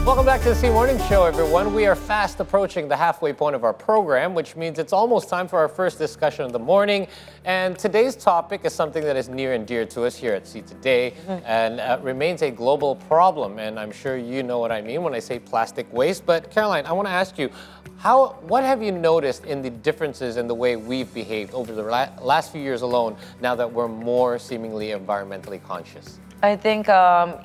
Welcome back to the C Morning Show, everyone. We are fast approaching the halfway point of our program, which means it's almost time for our first discussion of the morning. And today's topic is something that is near and dear to us here at C Today and remains a global problem. And I'm sure you know what I mean when I say plastic waste. But Caroline, I want to ask you, what have you noticed in the differences in the way we've behaved over the last few years alone, now that we're more seemingly environmentally conscious? I think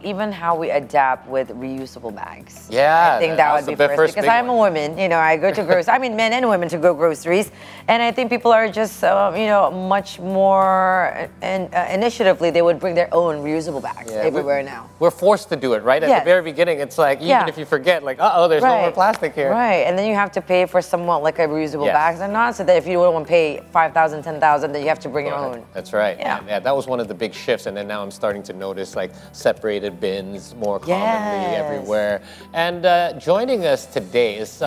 even how we adapt with reusable bags. Yeah, I think that would be first because I'm a woman. You know, I go to groceries. I mean, men and women to go groceries, and I think people are just you know, much more initiatively. They would bring their own reusable bags everywhere now. We're forced to do it, right? At the very beginning, it's like even if you forget, like, there's no more plastic here. Right, and then you have to pay for somewhat like a reusable bags or not, so that if you don't want to pay 5,000, 10,000, then you have to bring your own. That's right. Yeah, that was one of the big shifts, and then now I'm starting to notice like separated bins more commonly everywhere. And joining us today is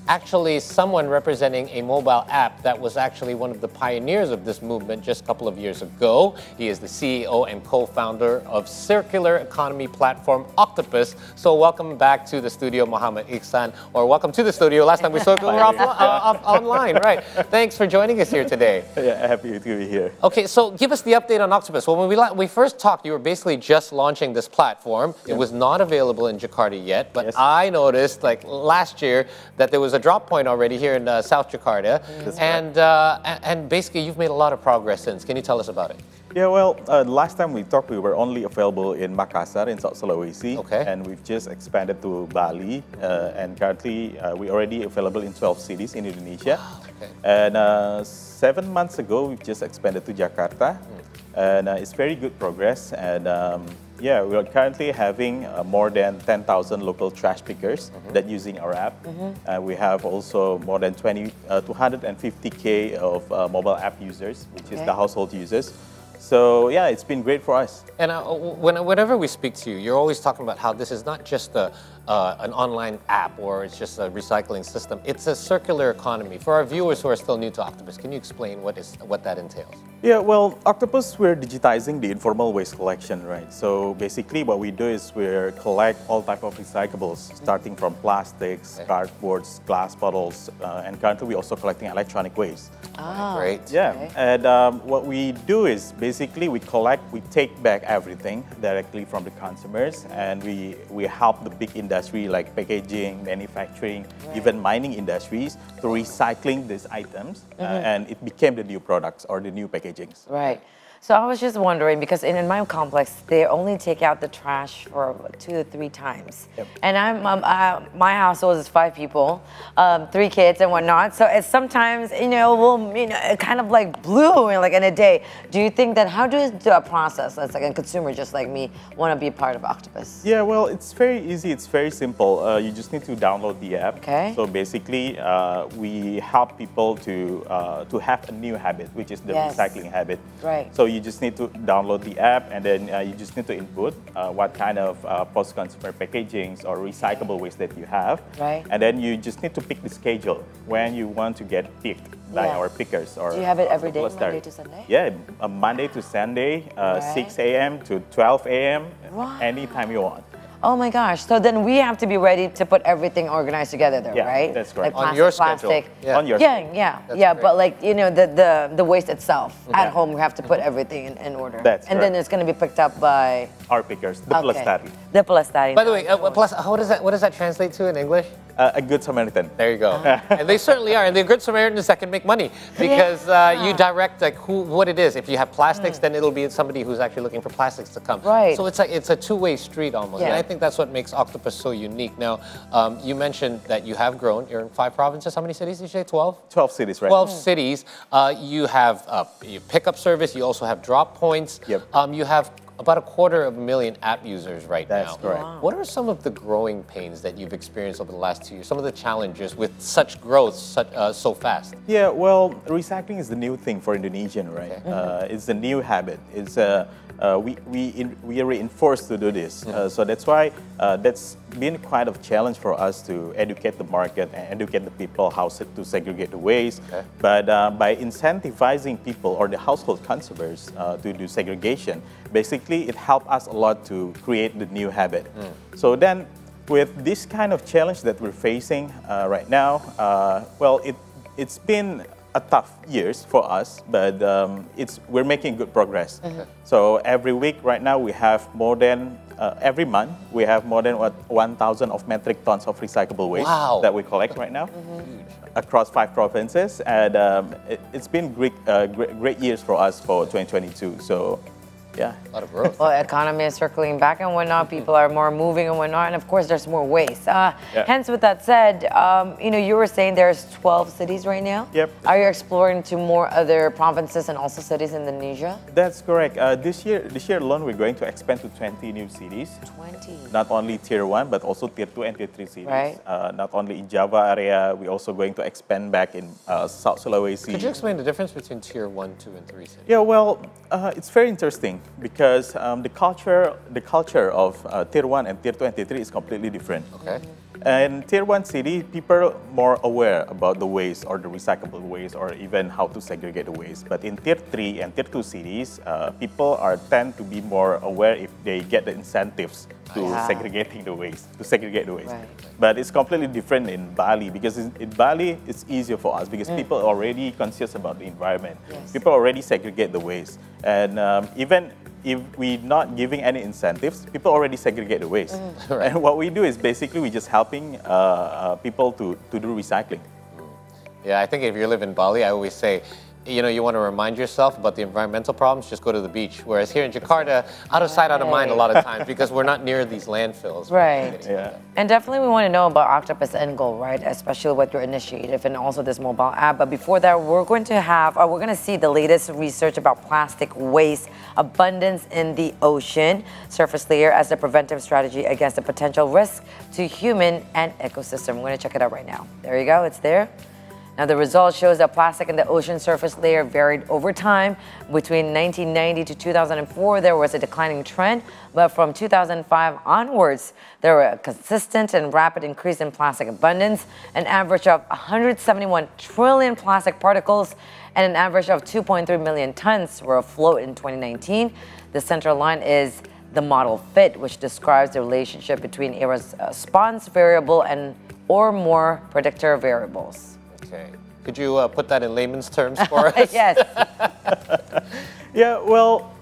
actually someone representing a mobile app that was actually one of the pioneers of this movement just a couple of years ago. He is the CEO and co-founder of circular economy platform Octopus. So welcome back to the studio, Moehammad Ichsan, or welcome to the studio. Last time we spoke, we were online, right? Thanks for joining us here today. Yeah, happy to be here. Okay, so give us the update on Octopus. Well, when we first talked, you were basically just launching this platform. It was not available in Jakarta yet, but I noticed like last year that there was a drop point already here in South Jakarta, and basically you've made a lot of progress since. Can you tell us about it? Yeah, well, last time we talked, we were only available in Makassar in South Sulawesi, and we've just expanded to Bali, and currently we're already available in 12 cities in Indonesia. And 7 months ago, we've just expanded to Jakarta, and it's very good progress. And yeah, we are currently having more than 10,000 local trash pickers that using our app. We have also more than 250K of mobile app users, which is the household users. So yeah, it's been great for us. And whenever we speak to you, you're always talking about how this is not just an online app or it's just a recycling system. It's a circular economy. For our viewers who are still new to Octopus, can you explain what that entails? Yeah, well, Octopus, we're digitizing the informal waste collection, right? So basically what we do is we collect all type of recyclables, starting from plastics, cardboards, glass bottles, and currently we're also collecting electronic waste. Great. Yeah, and what we do is basically we take back everything directly from the consumers, and we help the big industry like packaging, manufacturing, even mining industries to recycling these items, and it became the new products or the new packagings. Right. So I was just wondering, because in my complex, they only take out the trash for 2 to 3 times. And my household is 5 people, 3 kids and whatnot. So it's sometimes, you know, kind of like blue in a day. Do you think that, how does the process, as like a consumer just like me, want to be a part of Octopus? Yeah, well, it's very easy. It's very simple. You just need to download the app. So basically, we help people to have a new habit, which is the recycling habit. So you just need to download the app, and then you just need to input what kind of post-consumer packagings or recyclable waste that you have. And then you just need to pick the schedule when you want to get picked by our pickers. Or do you have it every day, Monday to Sunday? Yeah, Monday to Sunday, 6 a.m. to 12 a.m., anytime you want. Oh my gosh! So then we have to be ready to put everything organized together, though, right? That's correct. Like on your schedule. On your yeah. But like, you know, the waste itself at home, we have to put everything in order. And then it's going to be picked up by our pickers, the Pelestari. The Pelestari. By the way, what does that translate to in English? A good Samaritan. There you go. And they certainly are. And they're good Samaritans that can make money because you direct like what it is. If you have plastics, then it'll be somebody who's actually looking for plastics to come. So it's like it's a two-way street almost. And I think that's what makes Octopus so unique. Now, you mentioned that you have grown. You're in 5 provinces. How many cities did you say? 12? 12 cities, right? 12 cities. You have pickup service. You also have drop points. You have about 250,000 app users right now. That's correct. What are some of the growing pains that you've experienced over the last 2 years? Some of the challenges with such growth so fast? Yeah, well, recycling is the new thing for Indonesian, right? It's a new habit. It's we are reinforced to do this. So that's why that's been quite a challenge for us to educate the market and educate the people how to segregate the waste. But by incentivizing people or the household consumers to do segregation, basically it helped us a lot to create the new habit. So then with this kind of challenge that we're facing right now, well, it's been a tough years for us, but we're making good progress. So every week right now we have more than, every month we have more than 1,000 of metric tons of recyclable waste that we collect right now across 5 provinces, and it's been great years for us for 2022. So. Yeah. A lot of growth. Well, economy is circling back and whatnot. People are more moving and whatnot. And of course, there's more waste. Hence, with that said, you were saying there's 12 cities right now. Yep. Are you exploring to more other provinces and also cities in Indonesia? That's correct. This year alone, we're going to expand to 20 new cities. 20. Not only Tier 1, but also Tier 2 and Tier 3 cities. Right. Not only in Java area, we're also going to expand back in South Sulawesi. Could you explain the difference between Tier 1, 2, and 3 cities? Yeah, well, it's very interesting because the culture of Tier 1 and Tier 2 and Tier 3 is completely different. Okay. And Tier 1 city, people are more aware about the waste or the recyclable waste or even how to segregate the waste. But in Tier 3 and Tier 2 cities, people tend to be more aware if they get the incentives to segregate the waste. Right. But it's completely different in Bali because in Bali, it's easier for us because people are already conscious about the environment. Yes. People already segregate the waste. And even if we're not giving any incentives, people already segregate the waste. Right. And what we do is basically we're just helping people to do recycling. Yeah, I think if you live in Bali, I always say, you want to remind yourself about the environmental problems, just go to the beach. Whereas here in Jakarta, out of sight, out of mind a lot of times because we're not near these landfills. Right. Yeah. And definitely we want to know about Octopus End Goal, right? Especially with your initiative and also this mobile app. But before that, we're going to see the latest research about plastic waste abundance in the ocean surface layer as a preventive strategy against the potential risk to human and ecosystem. We're going to check it out right now. There you go. It's there. Now, the result shows that plastic in the ocean surface layer varied over time. Between 1990 to 2004, there was a declining trend, but from 2005 onwards, there were a consistent and rapid increase in plastic abundance, an average of 171 trillion plastic particles, and an average of 2.3 million tons were afloat in 2019. The central line is the model fit, which describes the relationship between a response variable and or more predictor variables. Okay. Could you put that in layman's terms for us? Yes. Yeah, well,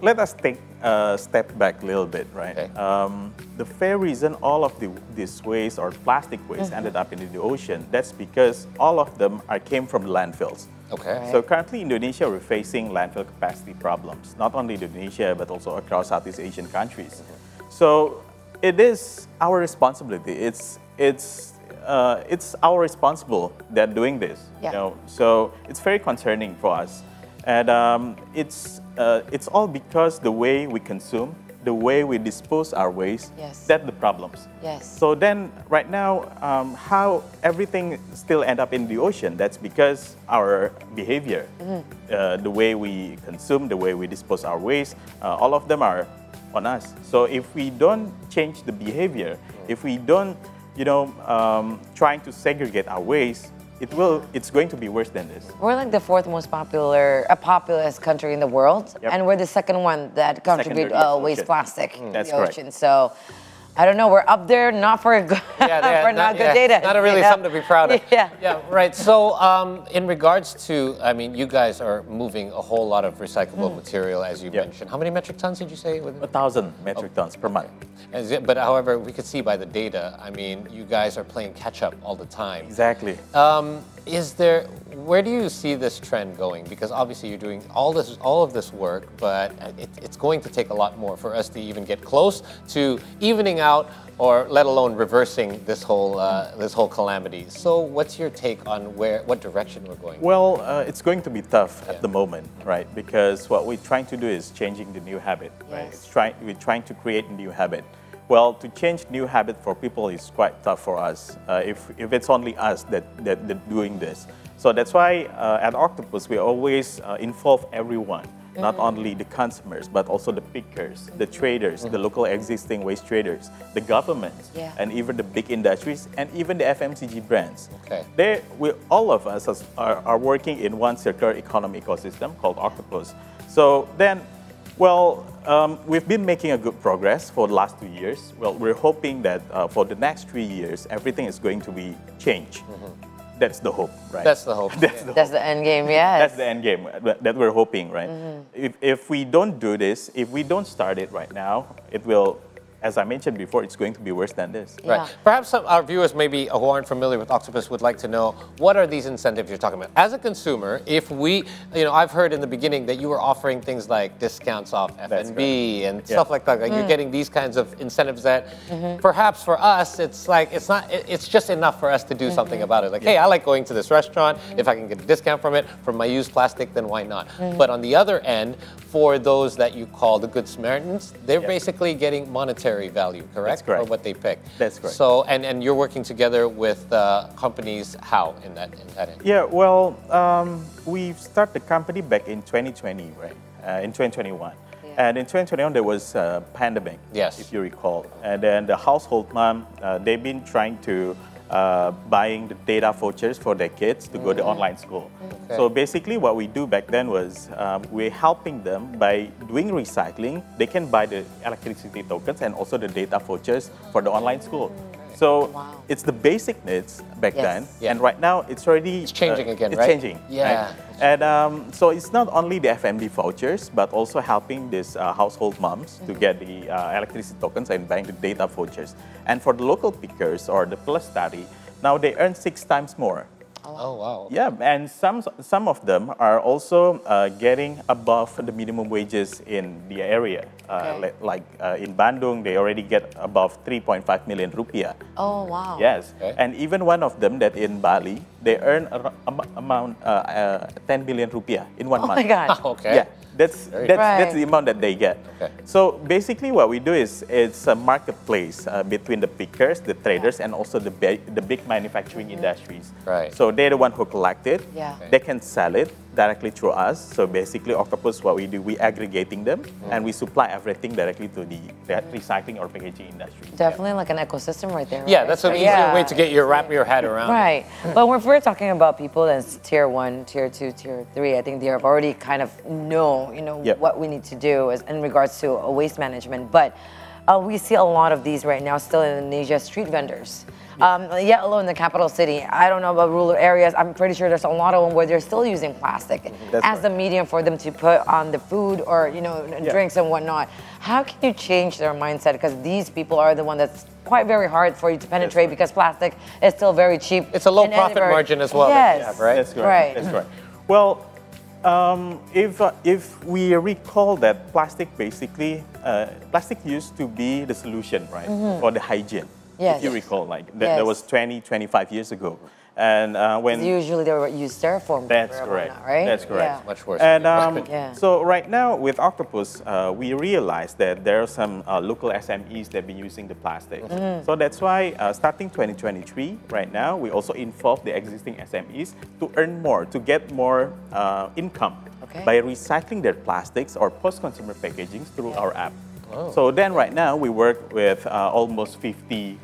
let us take a step back a little bit, right? Okay. The fair reason all of this waste or plastic waste ended up in the ocean, that's because all of them came from landfills. Okay. Right. So currently in Indonesia, we're facing landfill capacity problems, not only in Indonesia, but also across Southeast Asian countries. So it is our responsibility. It's our responsible that doing this. Yeah. So it's very concerning for us, and it's all because the way we consume, the way we dispose our waste, that's the problems. Yes. So then, right now, how everything still end up in the ocean? That's because our behavior, the way we consume, the way we dispose our waste, all of them are on us. So if we don't change the behavior, if we don't trying to segregate our waste, it's going to be worse than this. We're like the 4th most populous country in the world, and we're the 2nd one that contribute waste plastic in the ocean. So I don't know, we're up there, not for good, for not good data. Not really something to be proud of. Yeah, right. So in regards to, you guys are moving a whole lot of recyclable material, as you mentioned. How many metric tons did you say? 1,000 metric tons per month. But however, we could see by the data, you guys are playing catch up all the time. Exactly. Where do you see this trend going? Because obviously you're doing all of this work, but it's going to take a lot more for us to even get close to evening out, or let alone reversing this whole calamity. So what's your take on what direction we're going? Well, it's going to be tough at the moment, right? Because what we're trying to do is changing the new habit, right? We're trying to create a new habit. Well, to change new habit for people is quite tough for us if it's only us that doing this. So that's why at Octopus we always involve everyone, not only the consumers but also the pickers, the traders, the local existing waste traders, the governments, and even the big industries and even the FMCG brands. Okay. All of us are working in one circular economy ecosystem called Octopus. So then, Well, we've been making a good progress for the last 2 years. Well, we're hoping that for the next 3 years, everything is going to be changed. That's the hope, right? That's the hope. That's the end game, yes. That's the end game that we're hoping, right? If we don't do this, if we don't start it right now, it will, as I mentioned before, it's going to be worse than this. Yeah. Right. Perhaps some our viewers maybe who aren't familiar with Octopus would like to know, what are these incentives you're talking about? As a consumer, if we, I've heard in the beginning that you were offering things like discounts off F&B and stuff like that. Like you're getting these kinds of incentives that perhaps for us, it's like, it's just enough for us to do something about it. Like, hey, I like going to this restaurant. If I can get a discount from it, from my used plastic, then why not? But on the other end, for those that you call the Good Samaritans, they're basically getting monetary value, correct? That's correct. For what they pick. That's correct. So, and you're working together with companies how in that end? Yeah, well, we started the company back in 2020, right? In 2021. And in 2021, there was a pandemic, if you recall. And then the household mom, they've been trying to buying the data vouchers for their kids to go to online school. So basically what we do back then was we're helping them by doing recycling. They can buy the electricity tokens and also the data vouchers for the online school. So it's the basic needs back then, and right now it's already changing again, it's right? Changing, right? And so it's not only the FMD vouchers, but also helping these household moms to get the electricity tokens and buying the data vouchers. And for the local pickers or the plus study, now they earn 6 times more. Oh, wow. Yeah, and some of them are also getting above the minimum wages in the area. Like in Bandung, they already get above 3.5 million rupiah. Oh, wow. Yes, and even one of them that in Bali, they earn amount 10 billion rupiah in 1 month. Oh my God. Okay. Yeah, that's the amount that they get. So basically what we do is it's a marketplace between the pickers, the traders, and also the big manufacturing industries. Right. So they're the one who collect it. They can sell it directly through us. So basically Octopus, what we do, we aggregating them and we supply everything directly to the recycling or packaging industry. Definitely like an ecosystem right there. Yeah, that's an easier way to get wrap your head around. Right. But if we're talking about people that's tier 1, tier 2, tier 3, I think they have already kind of know, what we need to do in regards to waste management. But we see a lot of these right now still in Indonesia, street vendors. Yet alone in the capital city, I don't know about rural areas, I'm pretty sure there's a lot of them where they're still using plastic as the medium for them to put on the food or, drinks and whatnot. How can you change their mindset? Because these people are the one that's quite very hard for you to penetrate because plastic is still very cheap. It's a low profit margin as well. Yes. That you have, right? That's correct. That's correct. Well, if we recall that plastic basically, plastic used to be the solution, right, for the hygiene. If you recall, like that was 20, 25 years ago. And when usually they were used styrofoam. That's correct. Whatnot, right? That's correct. Much worse. And so right now with Octopus, we realized that there are some local SMEs that have been using the plastic. So that's why starting 2023, right now, we also involve the existing SMEs to earn more, to get more income by recycling their plastics or post-consumer packaging through our app. So then right now we work with almost 50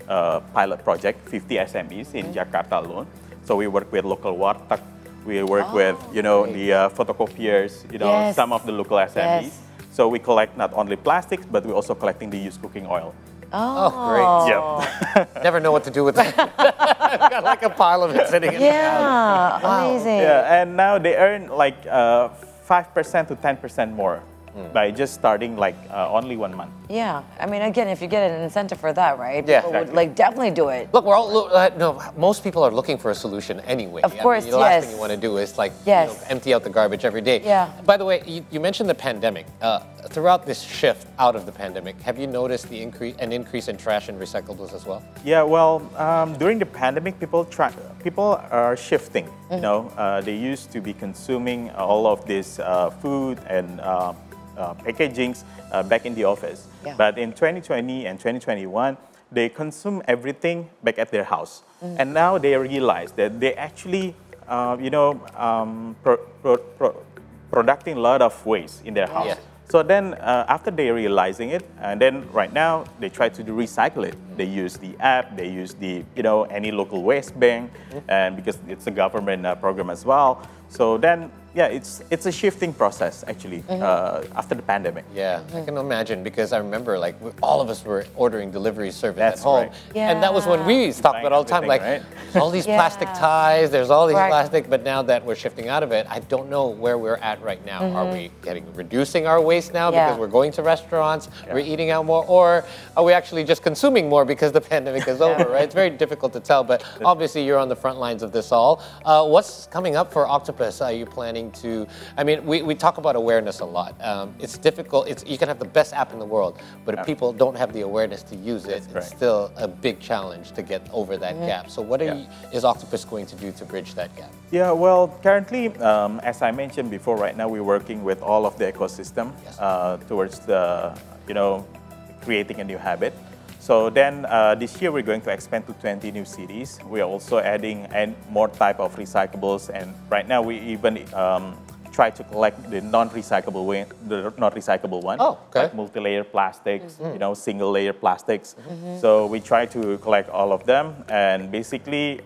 pilot project, 50 SMEs in Jakarta alone. So we work with local warteg, we work with, the photocopiers, some of the local SMEs. So we collect not only plastics, but we're also collecting the used cooking oil. Oh, great. Yep. Never know what to do with that. I've got like a pile of it sitting in the house. Amazing. Yeah, and now they earn like 5% to 10% more. By just starting like only 1 month. Yeah, I mean, again, if you get an incentive for that, right? Yeah, people would like definitely do it. Look, we're all most people are looking for a solution anyway. Of course, the last thing you want to do is like empty out the garbage every day. Yeah. By the way, you mentioned the pandemic. Throughout this shift out of the pandemic, have you noticed an increase in trash and recyclables as well? Yeah, well, during the pandemic, people are shifting. They used to be consuming all of this food and packagings back in the office. But in 2020 and 2021, they consume everything back at their house. And now they realize that they actually, producing a lot of waste in their house. So then after they realizing it, and then right now they try to recycle it. They use the app, they use the, any local waste bank, and because it's a government program as well. So then Yeah, it's a shifting process actually after the pandemic. Yeah, I can imagine because I remember like all of us were ordering delivery service That's at home, right. Yeah. and that was when we talked about all the time, like Right? all these plastic ties. There's all these Right. plastic, but now that we're shifting out of it, I don't know where we're at right now. Are we reducing our waste now because we're going to restaurants, we're eating out more, or are we actually just consuming more because the pandemic is over? Right? It's very difficult to tell, but obviously you're on the front lines of this all. What's coming up for Octopus? Are you planning to? I mean, we talk about awareness a lot. It's difficult. You can have the best app in the world, but if people don't have the awareness to use it, it's still a big challenge to get over that gap. So what is Octopus going to do to bridge that gap? Yeah, well, currently, as I mentioned before, right now we're working with all of the ecosystem towards the, creating a new habit. So then this year we're going to expand to 20 new cities. We are also adding more type of recyclables, and right now we even try to collect the non-recyclable one. Oh, okay. Like multi-layer plastics, single-layer plastics. So we try to collect all of them, and basically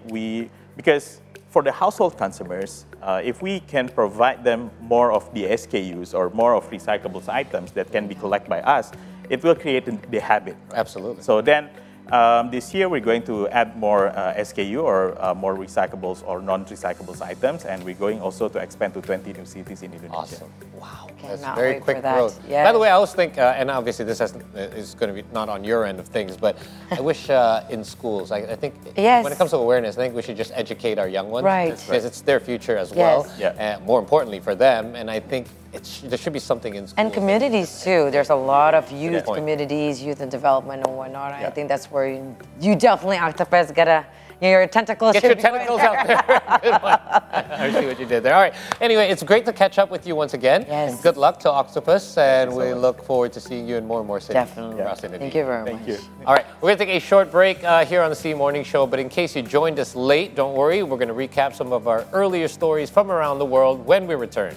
because for the household consumers, if we can provide them more of the SKUs or more of recyclables items that can be collected by us, it will create the habit. Absolutely. So then this year we're going to add more SKU or more recyclables or non-recyclables items, and we're going also to expand to 20 new cities in Indonesia. Awesome. Wow. That's Cannot very wait quick for that. growth. Yes. By the way, I always think, and obviously this is going to be not on your end of things, but I wish in schools, I think when it comes to awareness, I think we should just educate our young ones. Right. Because it's their future as well. Yeah. More importantly for them, and I think there should be something in schools. And communities too. There's a lot of youth communities, youth and development and whatnot. I think that's where you definitely, Octopus, gotta, your tentacles Get should your be tentacles out there. Good one. I see what you did there. All right. Anyway, it's great to catch up with you once again. Yes. Good luck to Octopus, and we look forward to seeing you in more and more cities. Definitely. Across Indonesia. Thank you very much. Thank you. All right, we're going to take a short break here on the C Morning Show, but in case you joined us late, don't worry. We're going to recap some of our earlier stories from around the world when we return.